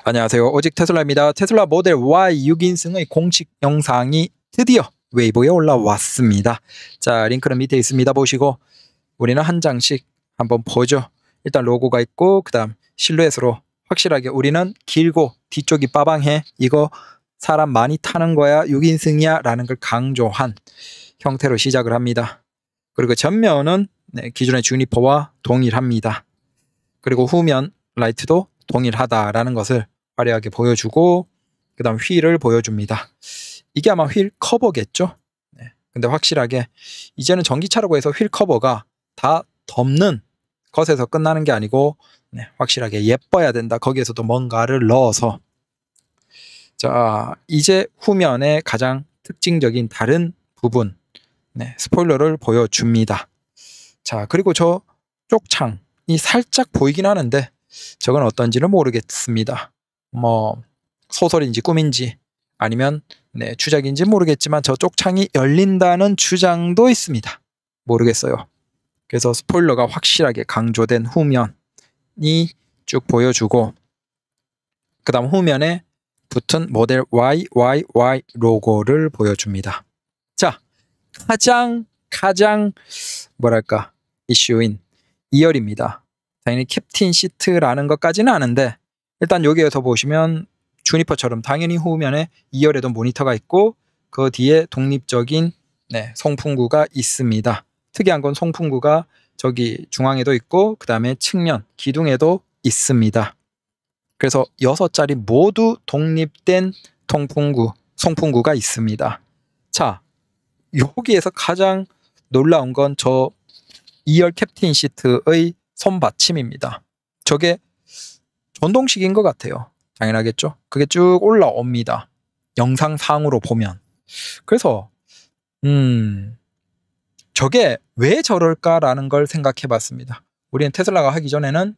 안녕하세요. 오직 테슬라입니다. 테슬라 모델 Y 6인승의 공식 영상이 드디어 웨이보에 올라왔습니다. 자, 링크는 밑에 있습니다. 보시고 우리는 한 장씩 한번 보죠. 일단 로고가 있고 그 다음 실루엣으로 확실하게 우리는 길고 뒤쪽이 빠방해, 이거 사람 많이 타는 거야, 6인승이야 라는 걸 강조한 형태로 시작을 합니다. 그리고 전면은 기존의 주니퍼와 동일합니다. 그리고 후면 라이트도 동일하다라는 것을 화려하게 보여주고 그 다음 휠을 보여줍니다. 이게 아마 휠 커버겠죠. 근데 확실하게 이제는 전기차라고 해서 휠 커버가 다 덮는 것에서 끝나는 게 아니고 확실하게 예뻐야 된다. 거기에서도 뭔가를 넣어서. 자, 이제 후면의 가장 특징적인 다른 부분, 스포일러를 보여줍니다. 자, 그리고 저 쪽창이 살짝 보이긴 하는데 저건 어떤지는 모르겠습니다. 뭐 소설인지 꿈인지 아니면 주작인지 모르겠지만 저쪽 창이 열린다는 주장도 있습니다. 모르겠어요. 그래서 스포일러가 확실하게 강조된 후면이 쭉 보여주고 그 다음 후면에 붙은 모델 YYY 로고를 보여줍니다. 자, 가장 뭐랄까 이슈인 2열입니다. 당연히 캡틴 시트라는 것까지는 아는데 일단 여기에서 보시면 주니퍼처럼 당연히 후면에 2열에도 모니터가 있고 그 뒤에 독립적인 송풍구가 있습니다. 특이한 건 송풍구가 저기 중앙에도 있고 그 다음에 측면 기둥에도 있습니다. 그래서 6자리 모두 독립된 송풍구가 있습니다. 자, 여기에서 가장 놀라운 건 저 2열 캡틴 시트의 손받침입니다. 저게 전동식인 것 같아요. 당연하겠죠. 그게 쭉 올라옵니다. 영상상으로 보면. 그래서 저게 왜 저럴까라는 걸 생각해 봤습니다. 우리는 테슬라가 하기 전에는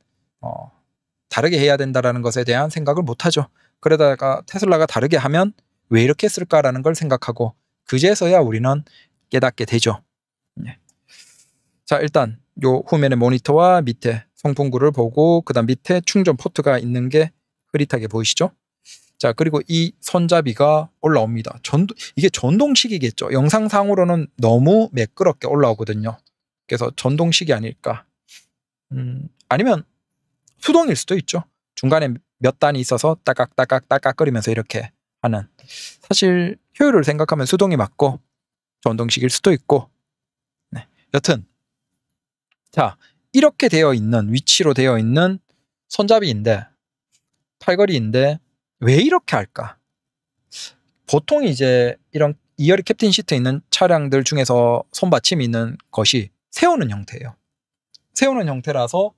다르게 해야 된다라는 것에 대한 생각을 못하죠. 그러다가 테슬라가 다르게 하면 왜 이렇게 했을까라는 걸 생각하고 그제서야 우리는 깨닫게 되죠. 자, 일단 요 후면의 모니터와 밑에 송풍구를 보고 그 다음 밑에 충전 포트가 있는 게 흐릿하게 보이시죠? 자, 그리고 이 손잡이가 올라옵니다. 이게 전동식이겠죠. 영상상으로는 너무 매끄럽게 올라오거든요. 그래서 전동식이 아닐까. 아니면 수동일 수도 있죠. 중간에 몇 단이 있어서 따깍거리면서 이렇게 하는. 사실 효율을 생각하면 수동이 맞고 전동식일 수도 있고. 여튼 자, 이렇게 되어 있는 위치로 되어 있는 손잡이인데 팔걸이인데 왜 이렇게 할까? 보통 이제 이런 2열이 캡틴 시트 있는 차량들 중에서 손받침이 있는 것이 세우는 형태예요. 세우는 형태라서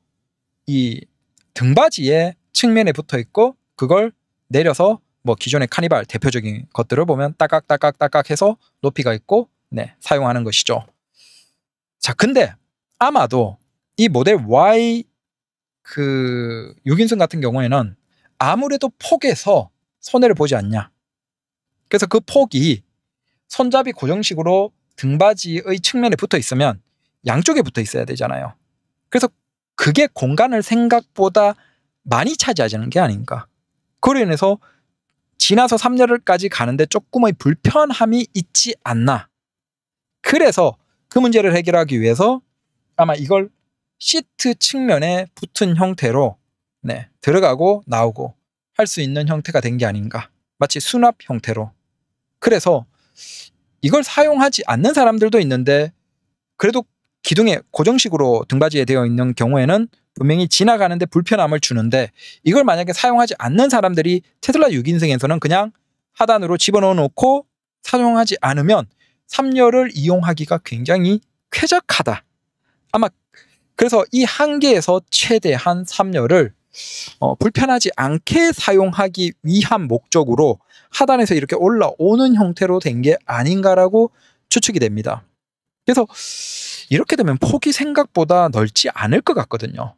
이 등받이에 측면에 붙어 있고 그걸 내려서 뭐 기존의 카니발 대표적인 것들을 보면 따깍 해서 높이가 있고 사용하는 것이죠. 자, 근데 아마도 이 모델 Y 6인승 같은 경우에는 아무래도 폭에서 손해를 보지 않냐. 그래서 그 폭이 손잡이 고정식으로 등받이의 측면에 붙어 있으면 양쪽에 붙어 있어야 되잖아요. 그래서 그게 공간을 생각보다 많이 차지하는 게 아닌가. 그로 인해서 지나서 3열까지 가는데 조금의 불편함이 있지 않나. 그래서 그 문제를 해결하기 위해서 아마 이걸 시트 측면에 붙은 형태로 들어가고 나오고 할 수 있는 형태가 된 게 아닌가. 마치 수납 형태로. 그래서 이걸 사용하지 않는 사람들도 있는데 그래도 기둥에 고정식으로 등받이에 되어 있는 경우에는 분명히 지나가는데 불편함을 주는데 이걸 만약에 사용하지 않는 사람들이 테슬라 6인승에서는 그냥 하단으로 집어넣어 놓고 사용하지 않으면 3열을 이용하기가 굉장히 쾌적하다. 아마 그래서 이 한계에서 최대한 3열을 불편하지 않게 사용하기 위한 목적으로 하단에서 이렇게 올라오는 형태로 된 게 아닌가라고 추측이 됩니다. 그래서 이렇게 되면 폭이 생각보다 넓지 않을 것 같거든요.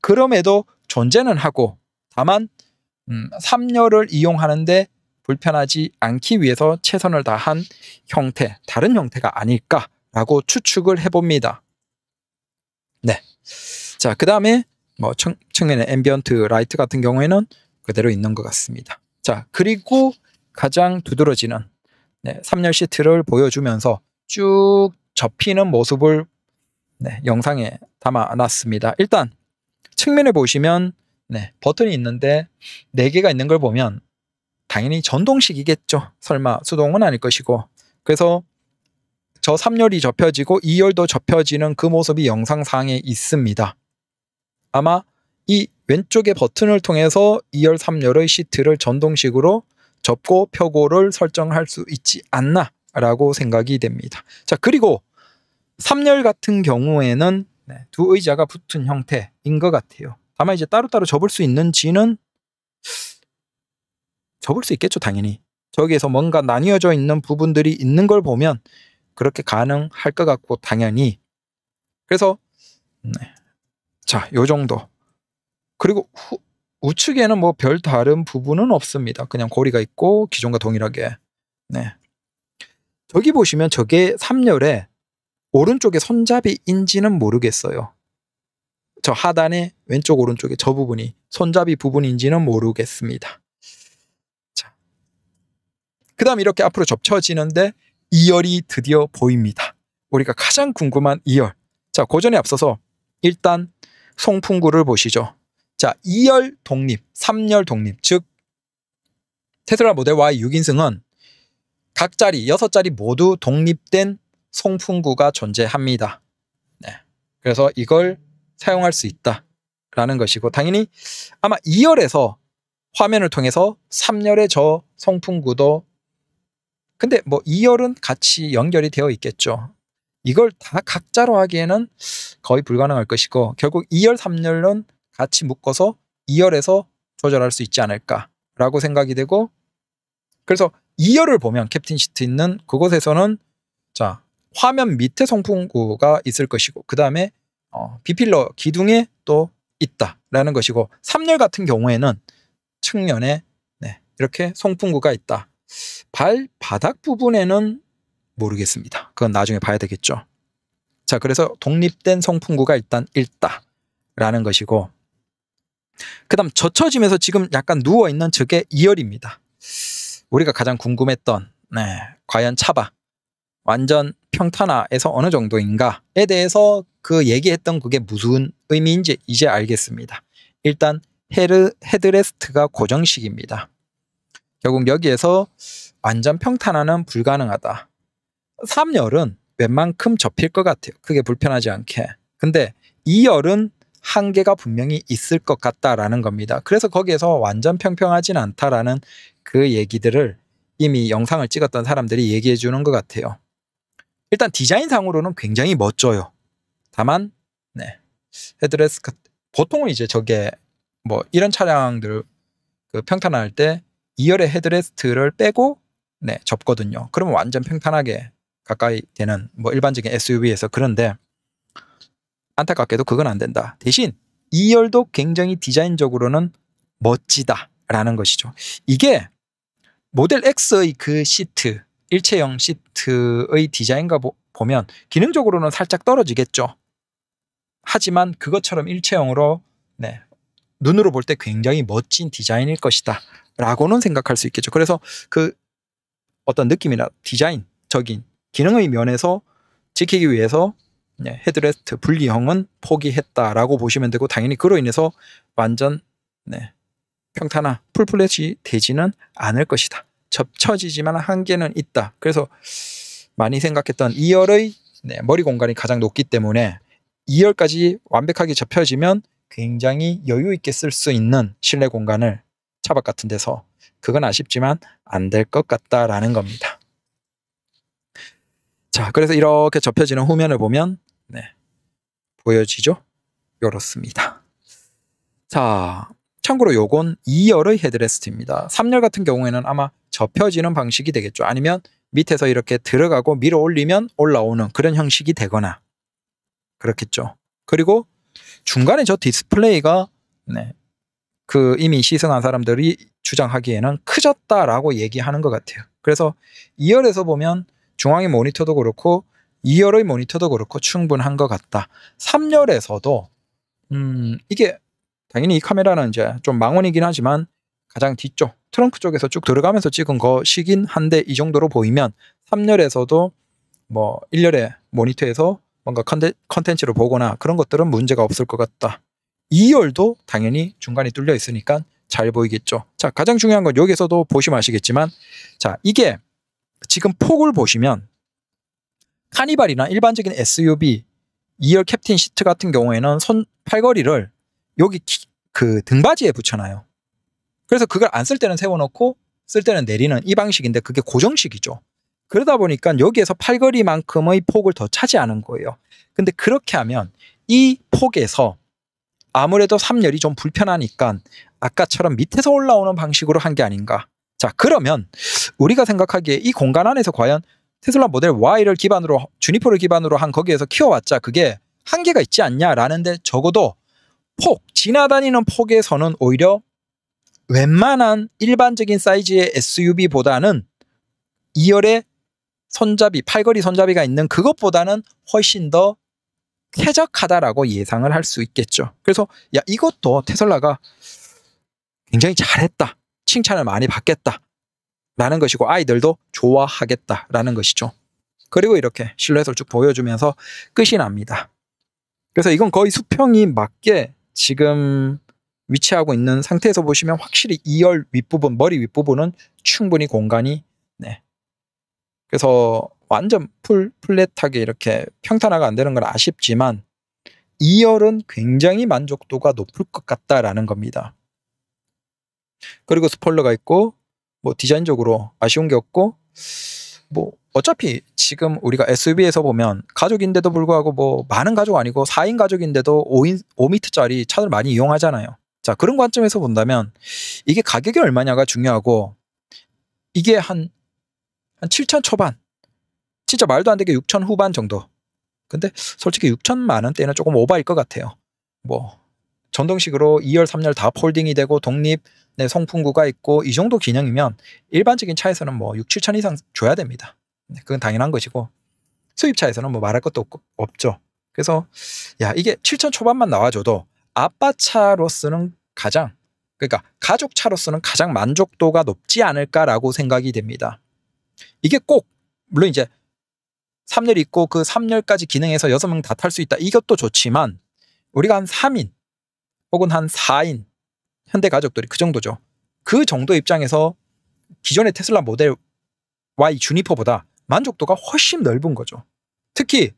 그럼에도 존재는 하고 다만 3열을 이용하는데 불편하지 않기 위해서 최선을 다한 형태, 다른 형태가 아닐까라고 추측을 해봅니다. 자, 그 다음에 뭐 측면에 앰비언트 라이트 같은 경우에는 그대로 있는 것 같습니다. 자, 그리고 가장 두드러지는 3열 시트를 보여주면서 쭉 접히는 모습을 영상에 담아놨습니다. 일단 측면에 보시면 버튼이 있는데 4개가 있는 걸 보면 당연히 전동식이겠죠. 설마 수동은 아닐 것이고. 그래서 저 3열이 접혀지고 2열도 접혀지는 그 모습이 영상상에 있습니다. 아마 이 왼쪽의 버튼을 통해서 2열, 3열의 시트를 전동식으로 접고 펴고를 설정할 수 있지 않나 라고 생각이 됩니다. 자, 그리고 3열 같은 경우에는 두 의자가 붙은 형태인 것 같아요. 다만 이제 따로따로 접을 수 있는지는 접을 수 있겠죠, 당연히. 저기에서 뭔가 나뉘어져 있는 부분들이 있는 걸 보면 그렇게 가능할 것 같고, 당연히. 그래서 자, 요 정도. 그리고 우측에는 뭐 별 다른 부분은 없습니다. 그냥 고리가 있고 기존과 동일하게. 저기 보시면 저게 3열에 오른쪽에 손잡이인지는 모르겠어요. 저 하단에 왼쪽 오른쪽에 저 부분이 손잡이 부분인지는 모르겠습니다. 자, 그 다음 이렇게 앞으로 접혀지는데 2열이 드디어 보입니다. 우리가 가장 궁금한 2열. 자, 고전에 앞서서 일단 송풍구를 보시죠. 자, 2열 독립, 3열 독립, 즉 테슬라 모델 Y 6인승은 각 자리, 6자리 모두 독립된 송풍구가 존재합니다. 그래서 이걸 사용할 수 있다라는 것이고, 당연히 아마 2열에서 화면을 통해서 3열의 저 송풍구도, 근데 뭐 2열은 같이 연결이 되어 있겠죠. 이걸 다 각자로 하기에는 거의 불가능할 것이고, 결국 2열, 3열은 같이 묶어서 2열에서 조절할 수 있지 않을까라고 생각이 되고, 그래서 2열을 보면 캡틴 시트 있는 그곳에서는 자, 화면 밑에 송풍구가 있을 것이고, 그 다음에 B필러 기둥에 또 있다라는 것이고, 3열 같은 경우에는 측면에 이렇게 송풍구가 있다. 발바닥 부분에는 모르겠습니다. 그건 나중에 봐야 되겠죠. 자, 그래서 독립된 송풍구가 일단 있다라는 것이고, 그 다음 젖혀지면서 지금 약간 누워있는 저게 2열입니다. 우리가 가장 궁금했던 과연 차박 완전 평탄화에서 어느 정도인가에 대해서 그 얘기했던 그게 무슨 의미인지 이제 알겠습니다. 일단 헤드레스트가 고정식입니다. 결국 여기에서 완전 평탄화는 불가능하다. 3열은 웬만큼 접힐 것 같아요. 크게 불편하지 않게. 근데 2열은 한계가 분명히 있을 것 같다라는 겁니다. 그래서 거기에서 완전 평평하진 않다라는 그 얘기들을 이미 영상을 찍었던 사람들이 얘기해 주는 것 같아요. 일단 디자인상으로는 굉장히 멋져요. 다만 헤드레스트 보통은 이제 저게 뭐 이런 차량들 그 평탄화할 때 2열의 헤드레스트를 빼고 접거든요. 그러면 완전 평탄하게 가까이 되는 뭐 일반적인 SUV에서. 그런데 안타깝게도 그건 안 된다. 대신 2열도 굉장히 디자인적으로는 멋지다라는 것이죠. 이게 모델 X의 그 시트, 일체형 시트의 디자인과 보면 기능적으로는 살짝 떨어지겠죠. 하지만 그것처럼 일체형으로 눈으로 볼 때 굉장히 멋진 디자인일 것이다 라고는 생각할 수 있겠죠. 그래서 그 어떤 느낌이나 디자인적인 기능의 면에서 지키기 위해서 헤드레스트 분리형은 포기했다라고 보시면 되고, 당연히 그로 인해서 완전 평탄화 풀플랫이 되지는 않을 것이다. 접쳐지지만 한계는 있다. 그래서 많이 생각했던 2열의 머리 공간이 가장 높기 때문에 2열까지 완벽하게 접혀지면 굉장히 여유 있게 쓸 수 있는 실내 공간을 차박 같은 데서, 그건 아쉽지만 안 될 것 같다라는 겁니다. 자, 그래서 이렇게 접혀지는 후면을 보면 보여지죠? 이렇습니다. 자, 참고로 요건 2열의 헤드레스트입니다. 3열 같은 경우에는 아마 접혀지는 방식이 되겠죠. 아니면 밑에서 이렇게 들어가고 밀어 올리면 올라오는 그런 형식이 되거나 그렇겠죠. 그리고 중간에 저 디스플레이가 그 이미 시승한 사람들이 주장하기에는 크졌다라고 얘기하는 것 같아요. 그래서 2열에서 보면 중앙의 모니터도 그렇고 2열의 모니터도 그렇고 충분한 것 같다. 3열에서도 이게 당연히 이 카메라는 이제 좀 망원이긴 하지만 가장 뒤쪽 트렁크 쪽에서 쭉 들어가면서 찍은 것이긴 한데 이 정도로 보이면 3열에서도 뭐 1열에 모니터에서 뭔가 컨텐츠를 보거나 그런 것들은 문제가 없을 것 같다. 2열도 당연히 중간이 뚫려 있으니까 잘 보이겠죠. 자, 가장 중요한 건 여기서도 보시면 아시겠지만, 자, 이게 지금 폭을 보시면 카니발이나 일반적인 SUV 2열 캡틴 시트 같은 경우에는 팔걸이를 여기 그 등받이에 붙여놔요. 그래서 그걸 안 쓸 때는 세워놓고 쓸 때는 내리는 이 방식인데 그게 고정식이죠. 그러다 보니까 여기에서 팔걸이만큼의 폭을 더 차지하는 거예요. 근데 그렇게 하면 이 폭에서 아무래도 3열이 좀 불편하니까 아까처럼 밑에서 올라오는 방식으로 한 게 아닌가. 자, 그러면 우리가 생각하기에 이 공간 안에서 과연 테슬라 모델 Y를 기반으로 주니퍼를 기반으로 한 거기에서 키워봤자 그게 한계가 있지 않냐라는데, 적어도 지나다니는 폭에서는 오히려 웬만한 일반적인 사이즈의 SUV보다는 2열에 팔걸이 손잡이가 있는 그것보다는 훨씬 더 쾌적하다라고 예상을 할 수 있겠죠. 그래서 야, 이것도 테슬라가 굉장히 잘했다, 칭찬을 많이 받겠다 라는 것이고 아이들도 좋아하겠다라는 것이죠. 그리고 이렇게 실루엣을 쭉 보여주면서 끝이 납니다. 그래서 이건 거의 수평이 맞게 지금 위치하고 있는 상태에서 보시면 확실히 2열 윗부분, 머리 윗부분은 충분히 공간이, 그래서 완전 플랫하게 이렇게 평탄화가 안 되는 건 아쉽지만 2열은 굉장히 만족도가 높을 것 같다라는 겁니다. 그리고 스포일러가 있고 뭐 디자인적으로 아쉬운 게 없고, 뭐 어차피 지금 우리가 SUV에서 보면 가족인데도 불구하고 뭐 많은 가족 아니고 4인 가족인데도 5m짜리 차를 많이 이용하잖아요. 자, 그런 관점에서 본다면 이게 가격이 얼마냐가 중요하고, 이게 한 7천 초반, 진짜 말도 안 되게 6천 후반 정도. 근데 솔직히 6천만 원대는 조금 오바일 것 같아요. 뭐 전동식으로 2열 3열 다 폴딩이 되고 독립 송풍구가 있고 이 정도 기능이면 일반적인 차에서는 뭐 6, 7천 이상 줘야 됩니다. 그건 당연한 것이고 수입차에서는 뭐 말할 것도 없죠. 그래서 야, 이게 7천 초반만 나와줘도 아빠차로서는 그러니까 가족차로서는 가장 만족도가 높지 않을까라고 생각이 됩니다. 이게 꼭 물론 이제 3열 있고 그 3열까지 기능해서 6명 다 탈 수 있다, 이것도 좋지만 우리가 한 3인 혹은 한 4인 현대 가족들이 그 정도죠. 그 정도 입장에서 기존의 테슬라 모델 Y 주니퍼보다 만족도가 훨씬 넓은 거죠. 특히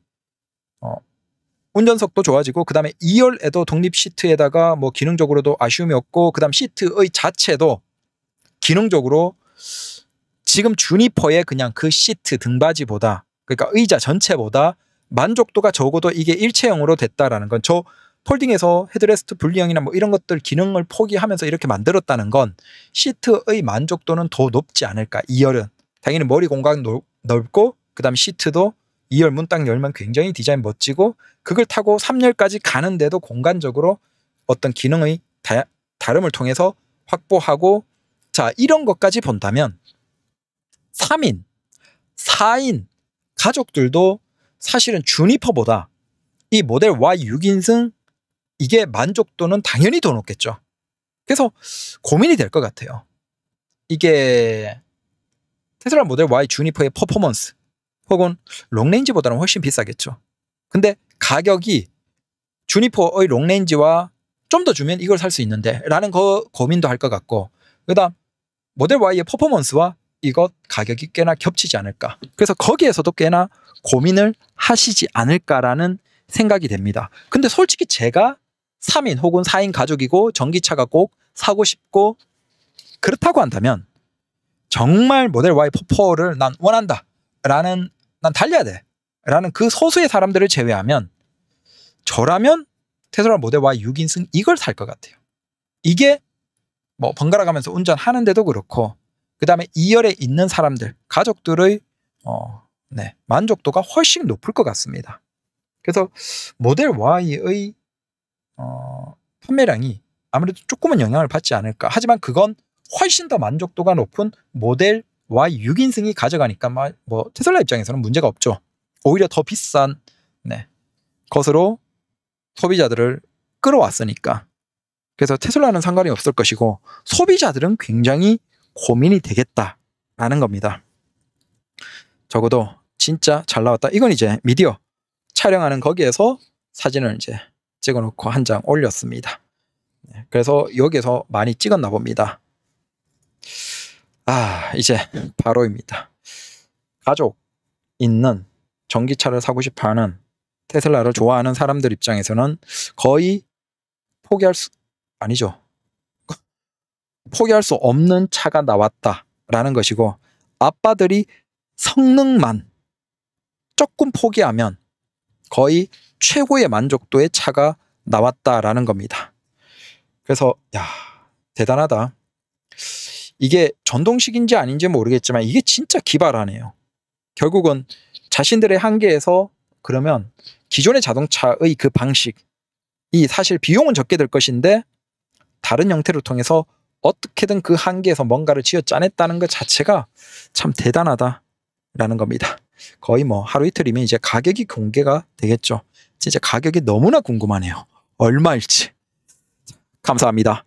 운전석도 좋아지고, 그 다음에 2열에도 독립 시트에다가 뭐 기능적으로도 아쉬움이 없고, 그 다음 시트의 자체도 기능적으로 지금 주니퍼의 그냥 그 시트 등받이보다, 그러니까 의자 전체보다 만족도가 적어도 이게 일체형으로 됐다라는 건, 저 폴딩에서 헤드레스트 분리형이나 뭐 이런 것들 기능을 포기하면서 이렇게 만들었다는 건 시트의 만족도는 더 높지 않을까. 2열은 당연히 머리 공간 넓고, 그 다음 시트도 2열 문 딱 열면 굉장히 디자인 멋지고, 그걸 타고 3열까지 가는데도 공간적으로 어떤 기능의 다름을 통해서 확보하고, 자, 이런 것까지 본다면 3인, 4인 가족들도 사실은 주니퍼보다 이 모델 Y 6인승 이게 만족도는 당연히 더 높겠죠. 그래서 고민이 될 것 같아요. 이게 테슬라 모델 Y 주니퍼의 퍼포먼스 혹은 롱레인지보다는 훨씬 비싸겠죠. 근데 가격이 주니퍼의 롱레인지와 좀 더 주면 이걸 살 수 있는데 라는 거 고민도 할 것 같고, 그 다음 모델 Y의 퍼포먼스와 이것 가격이 꽤나 겹치지 않을까. 그래서 거기에서도 꽤나 고민을 하시지 않을까라는 생각이 됩니다. 근데 솔직히 제가 3인 혹은 4인 가족이고 전기차가 꼭 사고 싶고 그렇다고 한다면 정말 모델 Y 퍼포를 난 원한다 라는, 난 달려야 돼 라는 그 소수의 사람들을 제외하면 저라면 테슬라 모델 Y 6인승 이걸 살 것 같아요. 이게 뭐 번갈아 가면서 운전하는데도 그렇고, 그 다음에 2열에 있는 사람들, 가족들의 만족도가 훨씬 높을 것 같습니다. 그래서 모델 Y의 판매량이 아무래도 조금은 영향을 받지 않을까. 하지만 그건 훨씬 더 만족도가 높은 모델 Y 6인승이 가져가니까 뭐 테슬라 입장에서는 문제가 없죠. 오히려 더 비싼 것으로 소비자들을 끌어왔으니까. 그래서 테슬라는 상관이 없을 것이고 소비자들은 굉장히 고민이 되겠다라는 겁니다. 적어도 진짜 잘 나왔다. 이건 이제 미디어 촬영하는 거기에서 사진을 이제 찍어놓고 한 장 올렸습니다. 그래서 여기에서 많이 찍었나 봅니다. 이제 바로입니다. 가족 있는 전기차를 사고 싶어하는 테슬라를 좋아하는 사람들 입장에서는 거의 포기할 수 없는 차가 나왔다라는 것이고, 아빠들이 성능만 조금 포기하면 거의 최고의 만족도의 차가 나왔다라는 겁니다. 그래서 대단하다. 이게 전동식인지 아닌지 모르겠지만 이게 진짜 기발하네요. 결국은 자신들의 한계에서 그러면 기존의 자동차의 그 방식이 사실 비용은 적게 들 것인데 다른 형태를 통해서 어떻게든 그 한계에서 뭔가를 쥐어 짜냈다는 것 자체가 참 대단하다라는 겁니다. 거의 뭐 하루 이틀이면 이제 가격이 공개가 되겠죠. 진짜 가격이 너무나 궁금하네요. 얼마일지. 감사합니다.